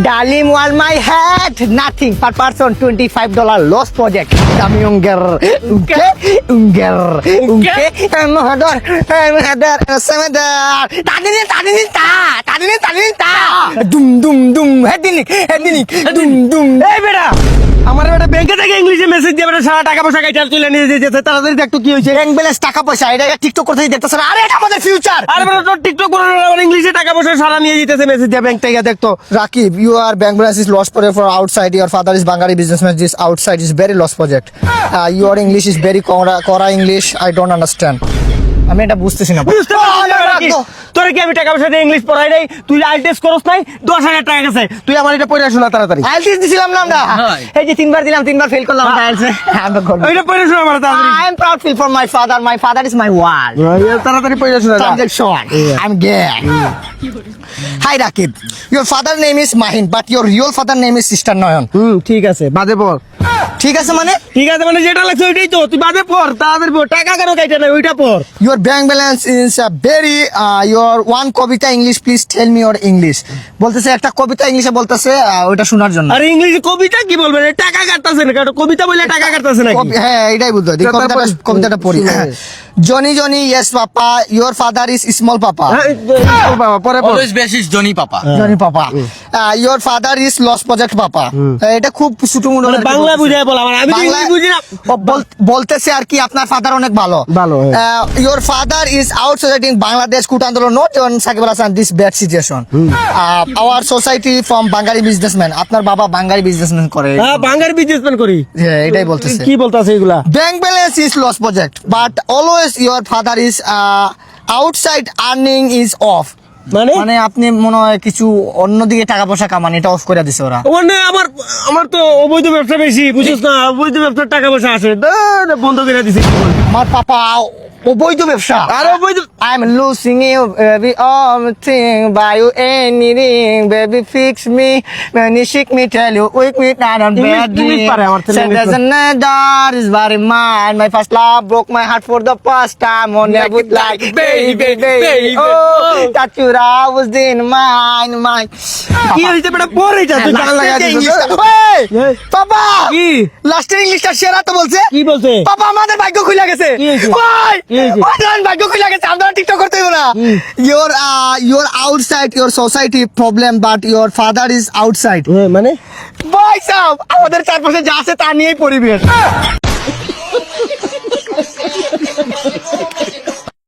Dalim wall my head, nothing per person, $25 loss project. Kami unger, unke, semedar. Tadi ta. Dum, headinik, dum. এই বেটা আমার বেটা ব্যাংকে থেকে ইংলিশে মেসেজ দিয়ে বেটা সারা টাকা পয়সা কাইটা তুলে নিয়ে যেতে তাড়াতাড়ি দেখ তো কি হয়েছে। ব্যাংক ব্যালেন্স টাকা পয়সা এটা টিকটক করতে দেখতেছ না? আরে এটা আমাদের ফিউচার। আরে বেটা তোর টিকটক করে আমার ইংলিশে টাকা পয়সা সারা নিয়ে যেতেছে মেসেজ দিয়ে ব্যাংক থেকে দেখ তো। Rakib, your bank balance is lost project for outside. Your father is Bangari businessman. This outside is very lost project. Your English is very Kora English. I don't understand. আমি এটা বুঝতেছি না। বুঝতে পারছিস না বেটা কি? তোরে কি আমি টাকা পয়সা দিয়ে ইংলিশ পড়াই নাই? তুই আইএলটিএস করছ নাই? 10,000 টাকা গেছে। তুই আমার এটা পড়ে শোনা তাড়াতাড়ি। আইএলটিএস দিছিলাম না আমরা। এই যে তিনবার দিলাম, তিনবার ফেল করলাম আইএলটিএস। আমি করব। ওইটা পড়ে শোনা আমার তাড়াতাড়ি। I am proud feel for my father. My father is my world. তাড়াতাড়ি পড়ে শোনা যা। Transaction. I'm gay. Hi Rakib. Your father name is Mahin, but your real father name is Sister Noyon. ঠিক আছে বাদে পড়। ঠিক আছে মানে? ঠিক আছে মানে যেটা লাগছে ওইটাই তো। তুই বাদে পড় তাড়াতাড়ি পড়। টাকা কেন কাইটা নাই ওইটা পড়। Your bank balance is very your one Kabita English please tell me your English. বলতেছে একটা কবিতা ইংলিশে বলতেছে ওইটা শোনার জন্য। আরে ইংলিশে কবিতা কি বলবেন? টাকা কাটতাছে না কাটো কবিতা বলে টাকা কাটতাছে নাকি? হ্যাঁ এটাই বুঝতে পারি। কবিতাটা পড়ি। Johnny yes papa, your father is small papa. বাবা পরে পড়। Always basis Johnny Papa. Johnny papa. Your father is lost project papa. এটা খুব ছোট মুটো মানে বাংলা বুঝায় বল আমার। আমি তো ইংলিশ বুঝি না। বলতেছে আর কি আপনার ফাদার অনেক ভালো। ভালো, Your father is out society in Bangladesh কুট আন্দোলন not on Sakib Al Hasan this bad situation. Our society from Bangari businessman. আপনার বাবা বাঙালি বিজনেসম্যান করে। হ্যাঁ বাঙালি বিজনেসম্যান করি। হ্যাঁ এটাই বলতেছে। কি বলতাছে এগুলা? Bank balance is lost project but always your father is outside earning is off. মানে আপনি মনে হয় কিছু অন্যদিকে টাকা পয়সা কামান এটা অফ করে দিছে ওরা। মানে আমার তো অবৈধ ব্যবসা বেশি বুঝছিস না? অবৈধ ব্যবসার টাকা পয়সা আসে বন্ধ করে দিছে। কি বল? আমার পাপা অবৈধ ব্যবসা। আর অবৈধ I'm losing you baby all thing buy you anything baby fix me when you shake me tell you wake me down on bed English পারে আমার ছেলে, said English there's another is very mine my first love broke my heart for the first time on I would like baby oh that you was in mine কি হইছে বেটা পড় এটা তুই গান লাগাই দিছিস। পাপা কি লাস্টের ইংলিশটা সেরা তো বলছে। কি বলছে? পাপা আমাদের ভাগ্য খুলে গেছে। কি হয়েছে? ভাই কি হয়েছে? আমাদের ভাগ্য খুলে গেছে। আমরা টিকটক করতে হইব না। Your outside your society problem but your father is outside. মানে ভাই সাহেব আমাদের চারপাশে যা আছে তা নিয়েই পরিবেশ।